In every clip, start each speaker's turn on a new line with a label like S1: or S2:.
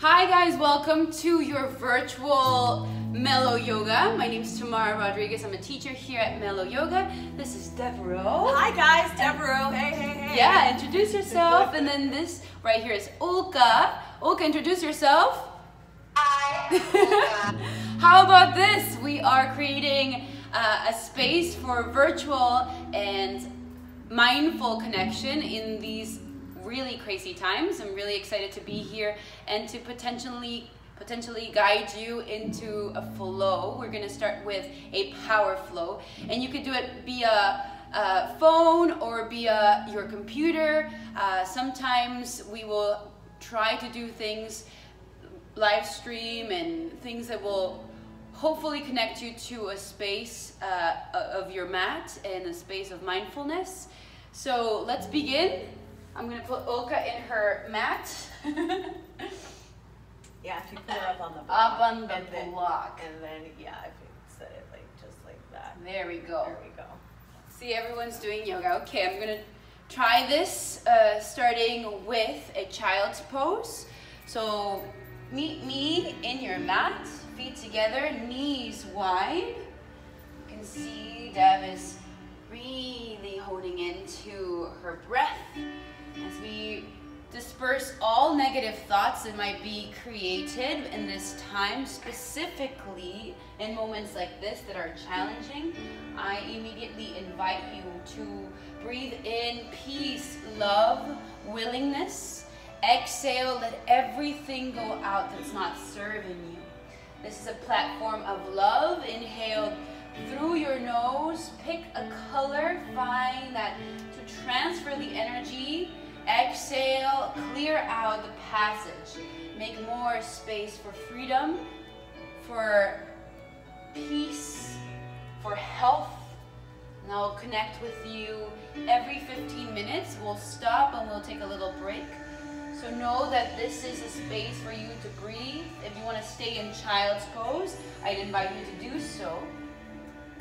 S1: Hi guys, welcome to your virtual Mello Yoga. My name is Tamara Rodriguez. I'm a teacher here at Mello Yoga. This is Deborah.
S2: Hi guys, Deborah. Hey.
S1: Yeah, introduce yourself. And then this right here is Ulka. Ulka, introduce yourself.
S3: Hi.
S1: How about this? We are creating a space for virtual and mindful connection in these really crazy times. I'm really excited to be here and to potentially guide you into a flow. We're going to start with a power flow, and you could do it via phone or via your computer. Sometimes we will try to do things live stream and things that will hopefully connect you to a space of your mat and a space of mindfulness. So let's begin. I'm going to put Ulka in her mat.
S2: Yeah, if you put her up on the block.
S1: Up on the block.
S2: And then, yeah, if you set it like just like that.
S1: There we go.
S2: There we go.
S1: See, everyone's doing yoga. Okay, I'm going to try this starting with a child's pose. So meet me in your mat, feet together, knees wide. You can see Deb is really holding into her breath as we disperse all negative thoughts that might be created in this time, specifically in moments like this that are challenging. I immediately invite you to breathe in peace, love, willingness. Exhale, let everything go out that's not serving you. This is a platform of love. Inhale through your nose, pick a color, find that to transfer the energy. Exhale, clear out the passage. Make more space for freedom, for peace, for health. And I'll connect with you every 15 minutes. We'll stop and we'll take a little break. So know that this is a space for you to breathe. If you want to stay in child's pose, I'd invite you to do so.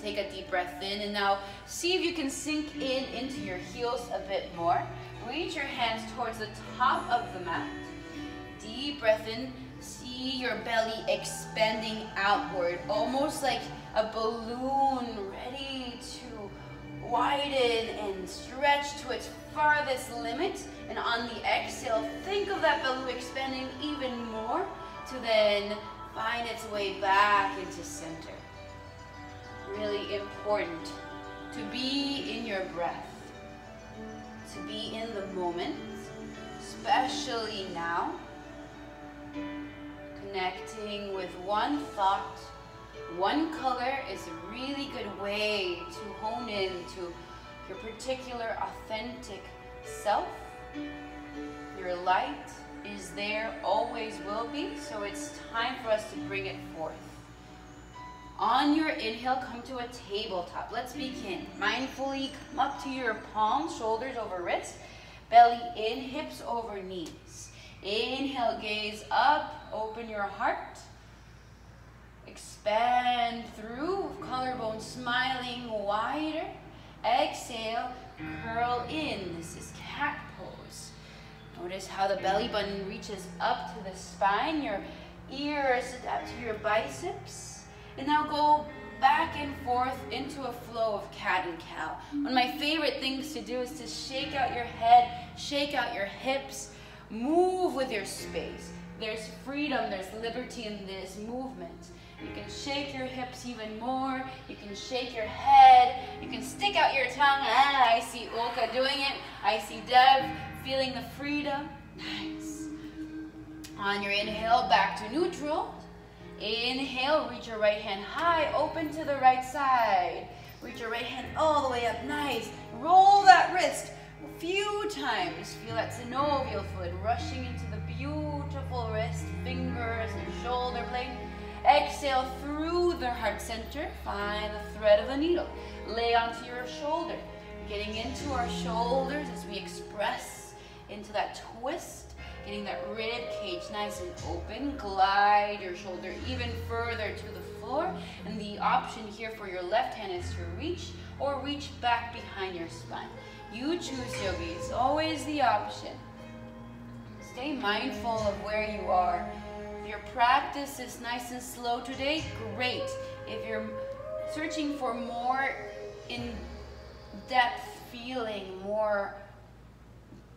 S1: Take a deep breath in, and now see if you can sink into your heels a bit more. Reach your hands towards the top of the mat. Deep breath in. See your belly expanding outward, almost like a balloon ready to widen and stretch to its farthest limit. And on the exhale, think of that balloon expanding even more to then find its way back into center. Really important to be in your breath, to be in the moment, especially now. Connecting with one thought, one color is a really good way to hone in to your particular authentic self. Your light is there, always will be, so it's time for us to bring it forth. On your inhale, come to a tabletop. Let's begin. Mindfully come up to your palms, shoulders over wrists, belly in, hips over knees. Inhale, gaze up, open your heart. Expand through, collarbone smiling wider. Exhale, curl in. This is cat pose. Notice how the belly button reaches up to the spine. Your ears adapt to your biceps. And now go back and forth into a flow of cat and cow. One of my favorite things to do is to shake out your head, shake out your hips, move with your space. There's freedom, there's liberty in this movement. You can shake your hips even more. You can shake your head. You can stick out your tongue. I see Ulka doing it. I see Dev feeling the freedom. Nice. On your inhale, back to neutral. Inhale, reach your right hand high, open to the right side. Reach your right hand all the way up, nice. Roll that wrist a few times. Feel that synovial fluid rushing into the beautiful wrist, fingers, and shoulder blade. Exhale through the heart center, find the thread of the needle. Lay onto your shoulder, getting into our shoulders as we express into that twist. Getting that rib cage nice and open. Glide your shoulder even further to the floor. And the option here for your left hand is to reach or reach back behind your spine. You choose, yogi. It's always the option. Stay mindful of where you are your practice is nice and slow today, great. If you're searching for more in-depth feeling, more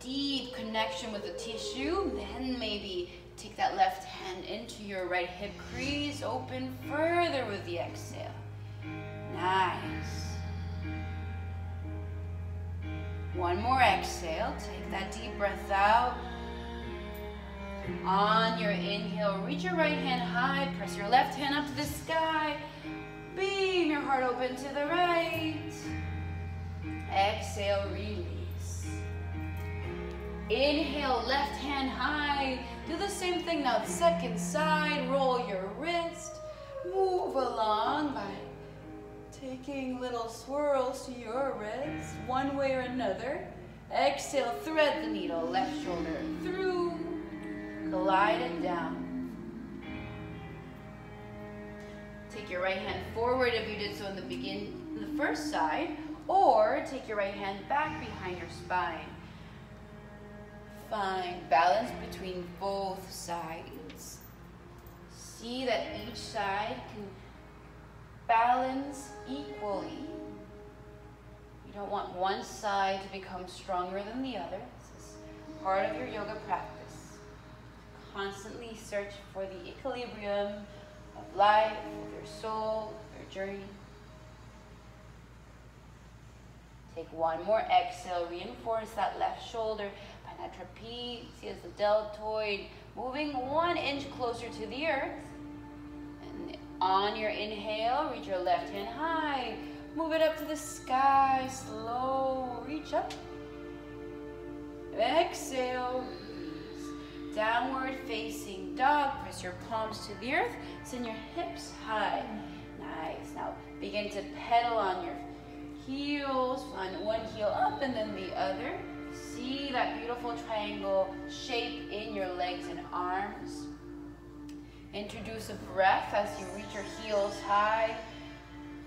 S1: deep connection with the tissue, then maybe take that left hand into your right hip crease, open further with the exhale. Nice. One more exhale, take that deep breath out. On your inhale, reach your right hand high, press your left hand up to the sky, beam your heart open to the right. Exhale, release. Inhale, left hand high. Do the same thing now, second side, roll your wrist, move along by taking little swirls to your wrist, one way or another. Exhale, thread the needle, left shoulder through, glide it down. Take your right hand forward if you did so in the first side, or take your right hand back behind your spine. Find balance between both sides. See that each side can balance equally. You don't want one side to become stronger than the other. This is part of your yoga practice. Constantly search for the equilibrium of life, of your soul, your journey. Take one more exhale, reinforce that left shoulder, find that trapezius, the deltoid, moving 1 inch closer to the earth. And on your inhale, reach your left hand high, move it up to the sky, slow, reach up. Exhale, release. Downward facing dog, press your palms to the earth, send your hips high. Nice, now begin to pedal on your heels, find one heel up and then the other. See that beautiful triangle shape in your legs and arms. Introduce a breath as you reach your heels high,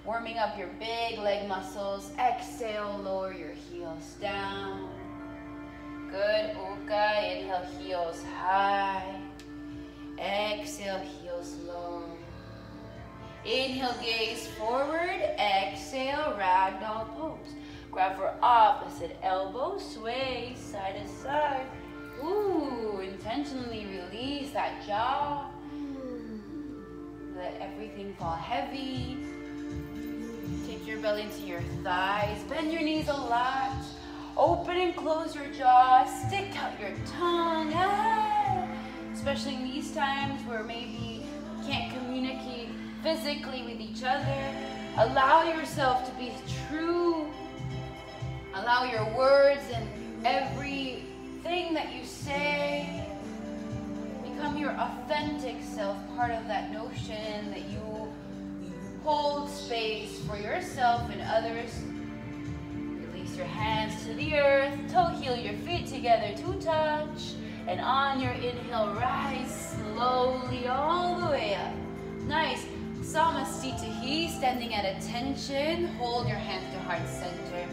S1: warming up your big leg muscles. Exhale, lower your heels down. Good, Uka, inhale, heels high. Exhale, heels low. Inhale, gaze forward. Exhale, ragdoll pose. Grab for opposite elbow, sway side to side. Ooh, intentionally release that jaw. Let everything fall heavy. Take your belly to your thighs. Bend your knees a lot. Open and close your jaw. Stick out your tongue. Ah. Especially in these times where maybe you can't communicate physically with each other. Allow yourself to be true. Allow your words and everything that you say become your authentic self, part of that notion that you hold space for yourself and others. Release your hands to the earth, toe heel your feet together to touch, and on your inhale, rise slowly all the way up. Nice. Samastitihi, standing at attention. Hold your hands to heart center.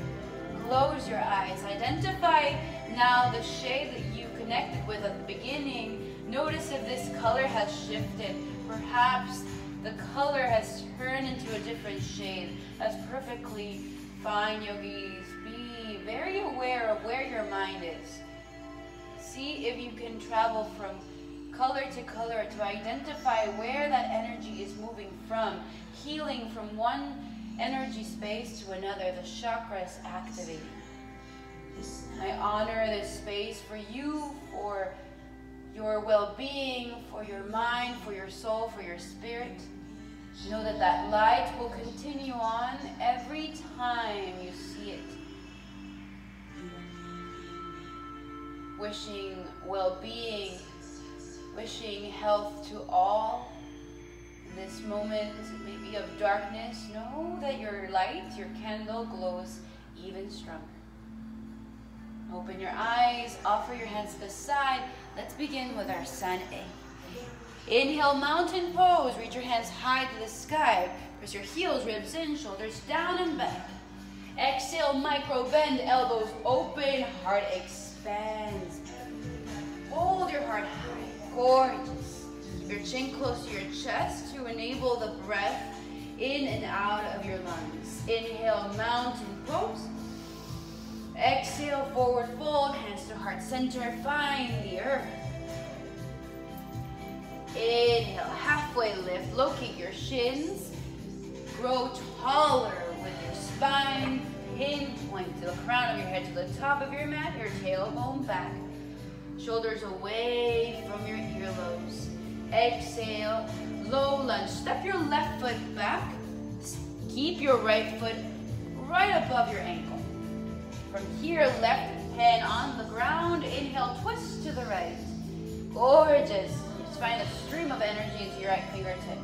S1: Close your eyes. Identify now the shade that you connected with at the beginning. Notice if this color has shifted. Perhaps the color has turned into a different shade. That's perfectly fine, yogis. Be very aware of where your mind is. See if you can travel from color to color to identify where that energy is moving from, healing from one energy space to another. The chakras activating. I honor this space for you, for your well-being, for your mind, for your soul, for your spirit. Know that that light will continue on every time you see it. Wishing well-being, wishing health to all. In this moment, maybe of darkness, know that your light, your candle, glows even stronger. Open your eyes, offer your hands to the side. Let's begin with our Sun A. Inhale, mountain pose. Reach your hands high to the sky. Press your heels, ribs in, shoulders down and back. Exhale, micro bend, elbows open, heart expands. Hold your heart high. Gorgeous. Keep your chin close to your chest to enable the breath in and out of your lungs. Inhale, mountain pose. Exhale, forward fold, hands to heart center, find the earth. Inhale, halfway lift, locate your shins. Grow taller with your spine. Pinpoint to the crown of your head to the top of your mat, your tailbone back. Shoulders away from your earlobes. Exhale, low lunge. Step your left foot back. Keep your right foot right above your ankle. From here, left hand on the ground. Inhale, twist to the right. Gorgeous. Just find a stream of energy into your right fingertip.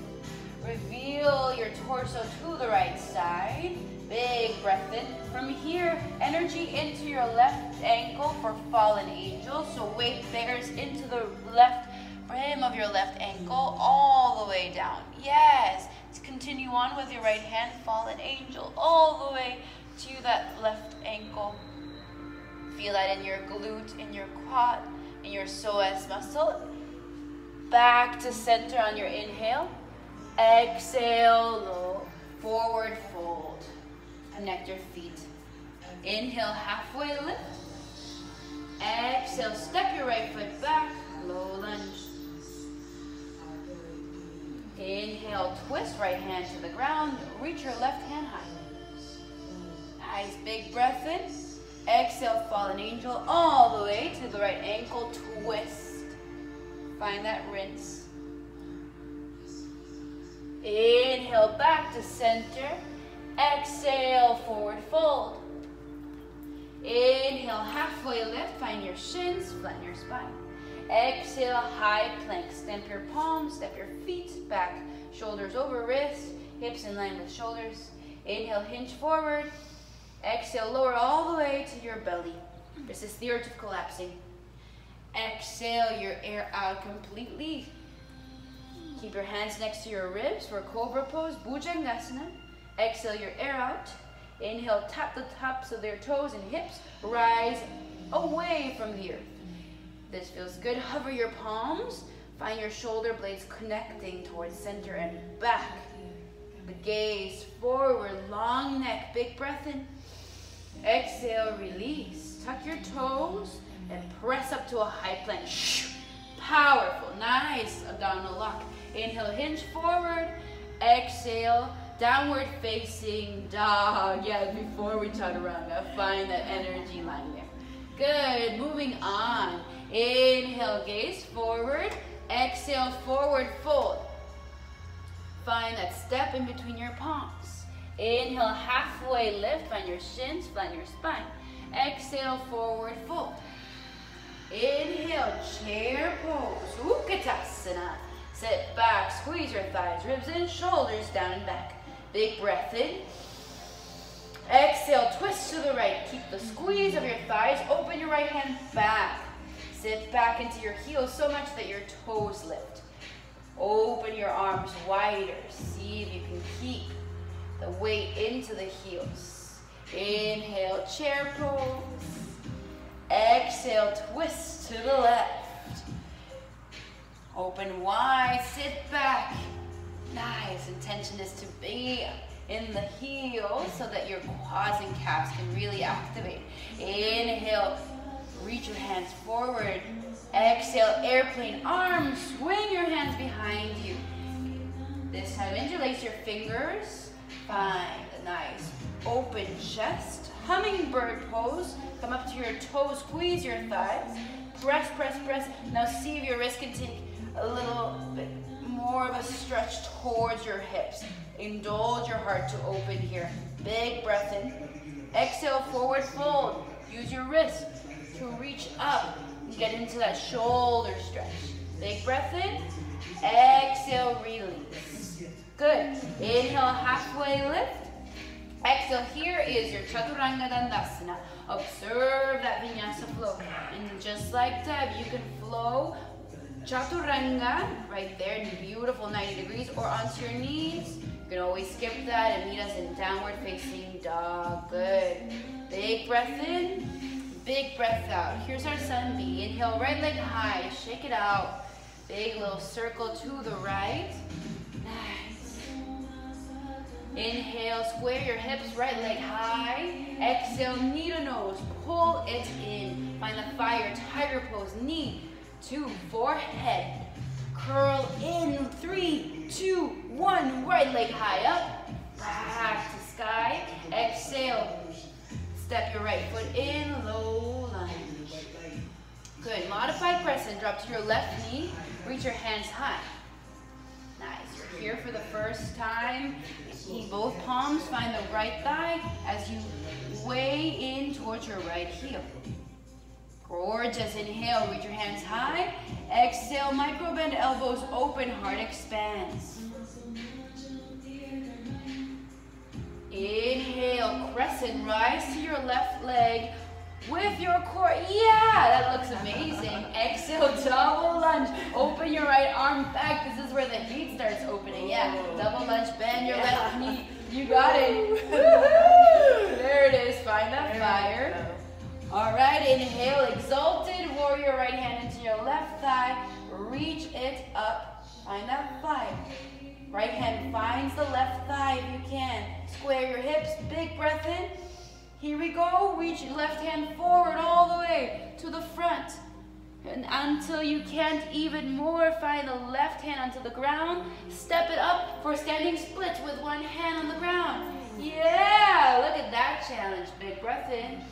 S1: Reveal your torso to the right side. Big breath in. From here, energy into your left ankle for fallen angel. So weight bears into the left brim of your left ankle all the way down. Yes. Let's continue on with your right hand, fallen angel, all the way to that left ankle. Feel that in your glute, in your quad, in your psoas muscle. Back to center on your inhale. Exhale, low, forward fold. Connect your feet. Inhale, halfway lift. Exhale, step your right foot back, low lunge. Inhale, twist right hand to the ground, reach your left hand high. Nice, big breath in. Exhale, fallen angel, all the way to the right ankle, twist. Find that rinse. Inhale, back to center. Exhale, forward fold. Inhale, halfway lift, find your shins, flatten your spine. Exhale, high plank. Stamp your palms, step your feet back. Shoulders over wrist, hips in line with shoulders. Inhale, hinge forward. Exhale, lower all the way to your belly. This is the urge of collapsing. Exhale your air out completely. Keep your hands next to your ribs for Cobra pose, Bhujangasana. Exhale your air out. Inhale, tap the tops of their toes and hips. Rise away from the earth. This feels good. Hover your palms. Find your shoulder blades connecting towards center and back. The gaze forward, long neck, big breath in. Exhale, release. Tuck your toes and press up to a high plank. Powerful, nice abdominal lock. Inhale, hinge forward. Exhale, downward facing dog. Yeah, before we chaturanga, find that energy line there. Good, moving on. Inhale, gaze forward. Exhale, forward fold. Find that step in between your palms. Inhale, halfway lift. Find your shins, flatten your spine. Exhale, forward fold. Inhale, chair pose, Utkatasana. Sit back, squeeze your thighs, ribs in, shoulders down and back. Big breath in. Exhale, twist to the right. Keep the squeeze of your thighs. Open your right hand back. Sit back into your heels so much that your toes lift. Open your arms wider. See if you can keep the weight into the heels. Inhale, chair pose. Exhale, twist to the left. Open wide, sit back. Nice. Intention is to be in the heels so that your quads and calves can really activate. Inhale, reach your hands forward. Exhale, airplane arms. Swing your hands behind you. This time, interlace your fingers. Find a nice open chest. Hummingbird pose. Come up to your toes. Squeeze your thighs. Press, press, press. Now see if your wrist can take a little bit more of a stretch towards your hips. Indulge your heart to open here. Big breath in. Exhale, forward fold. Use your wrist to reach up and get into that shoulder stretch. Big breath in. Exhale, release. Good. Inhale, halfway lift. Exhale, here is your Chaturanga Dandasana. Observe that vinyasa flow. And just like that, you can flow Chaturanga right there in beautiful 90 degrees or onto your knees. You can always skip that and meet us in downward facing dog. Good. Big breath in, big breath out. Here's our sun B. Inhale, right leg high, shake it out. Big little circle to the right. Nice. Inhale, square your hips, right leg high. Exhale, knee to nose, pull it in. Find the fire, tiger pose, knee to forehead. Curl in, 3, 2, 1. Right leg high up, back to sky. Exhale, step your right foot in, low lunge. Good, modified crescent, drop to your left knee, reach your hands high. Nice, you're here for the first time. Knee both palms, find the right thigh as you weigh in towards your right heel. Gorgeous, inhale, reach your hands high. Exhale, micro bend, elbows open, heart expands. Inhale, crescent, rise to your left leg with your core. Yeah, that looks amazing. Exhale, double lunge. Open your right arm back. This is where the heat starts opening. Yeah, double lunge, bend your left knee. You got it. There it is. Find that fire. All right, inhale, exalted warrior, right hand into your left thigh. Reach it up. Find that fire. Right hand finds the left thigh if you can. Square your hips, big breath in. Here we go, reach your left hand forward all the way to the front. And until you can't even more, find the left hand onto the ground. Step it up for standing split with one hand on the ground. Yeah, look at that challenge. Big breath in.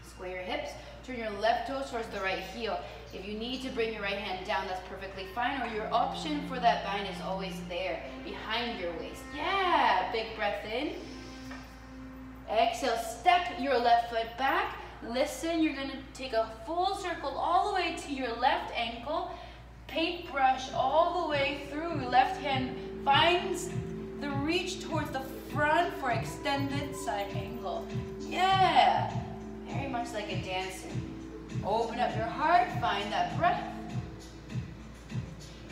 S1: Square your hips, turn your left toes towards the right heel. If you need to bring your right hand down, that's perfectly fine, or your option for that bind is always there, behind your waist. Yeah, big breath in. Exhale, step your left foot back. Listen, you're gonna take a full circle all the way to your left ankle. Paintbrush all the way through. Left hand finds the reach towards the front for extended side angle. Yeah, very much like a dancer. Open up your heart, find that breath.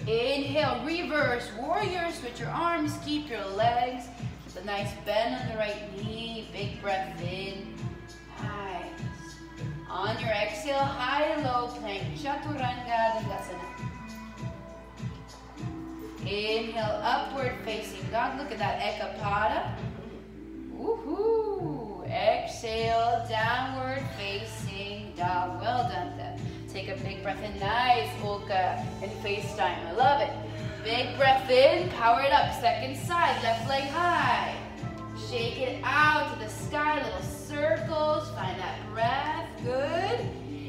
S1: Inhale, reverse warrior, switch your arms, keep your legs. Keep a nice bend on the right knee, big breath in. Nice. On your exhale, high and low plank, Chaturanga Dandasana. Inhale, upward facing dog. Look at that Ekapada. Woohoo! Exhale, downward facing dog. Well done then. Take a big breath in. Nice, Ulka and FaceTime. I love it. Big breath in, power it up. Second side, left leg high. Shake it out to the sky, little circles. Find that breath. Good.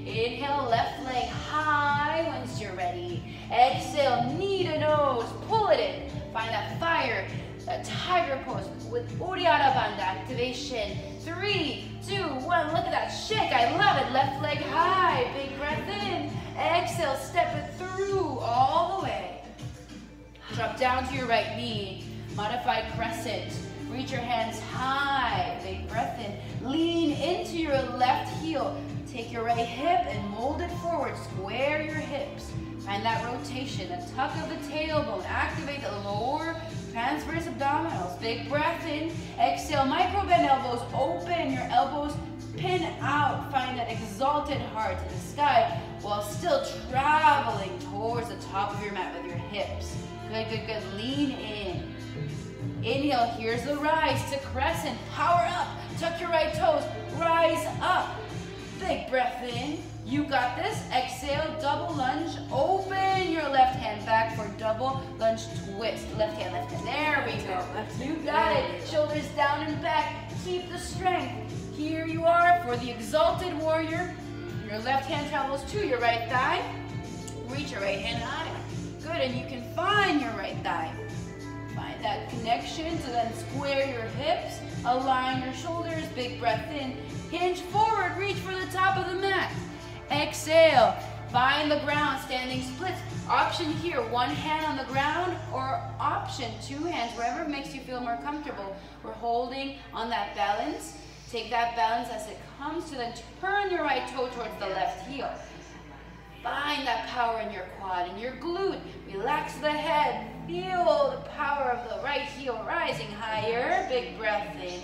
S1: Inhale, left leg high once you're ready. Exhale, knee to nose. Pull it in. Find that fire. A tiger pose with Uddiyana Bandha activation. 3, 2, 1. Look at that shake. I love it. Left leg high. Big breath in. Exhale, step it through all the way. Drop down to your right knee. Modified crescent. Reach your hands high. Big breath in. Lean into your left heel. Take your right hip and mold it forward. Square your hips. Find that rotation. A tuck of the tailbone. Activate the lower transverse abdominals. Big breath in. Exhale, micro bend elbows. Open your elbows. Pin out. Find that exalted heart to the sky while still traveling towards the top of your mat with your hips. Good, good, good. Lean in. Inhale, here's the rise to crescent. Power up. Tuck your right toes. Rise up. Big breath in. You got this. Exhale, double lunge. Open your left hand back for double lunge twist. Left hand, left hand. There we go. You got it. Shoulders down and back. Keep the strength. Here you are for the Exalted Warrior. Your left hand travels to your right thigh. Reach your right hand high. Good, and you can find your right thigh. Find that connection to then square your hips. Align your shoulders. Big breath in. Hinge forward. Reach for the top of the mat. Exhale, find the ground, standing splits. Option here, one hand on the ground, or option, two hands, wherever makes you feel more comfortable. We're holding on that balance. Take that balance as it comes to then turn your right toe towards the left heel. Find that power in your quad and your glute. Relax the head. Feel the power of the right heel rising higher. Big breath in.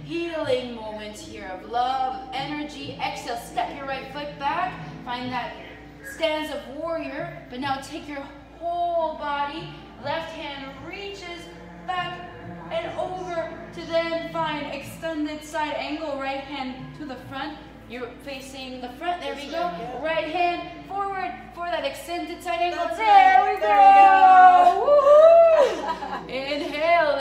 S1: Healing moments here of love, of energy. Exhale, step your right foot back. Find that stance of warrior, but now take your whole body. Left hand reaches back and over to then find extended side angle. Right hand to the front. You're facing the front. There we go. Right hand forward for that extended side angle. There we go. Woo-hoo. Inhale,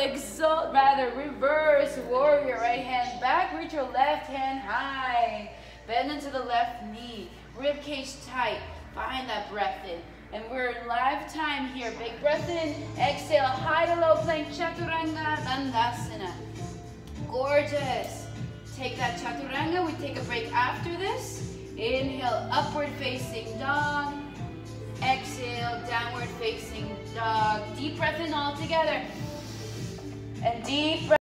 S1: reverse warrior. Right hand back. Reach your left hand high. Bend into the left knee. Rib cage tight. Find that breath in. And we're in live time here. Big breath in. Exhale. High to low plank. Chaturanga Dandasana. Gorgeous. Take that chaturanga. We take a break after this. Inhale. Upward facing dog. Exhale. Downward facing dog. Deep breath in all together. And deep breath.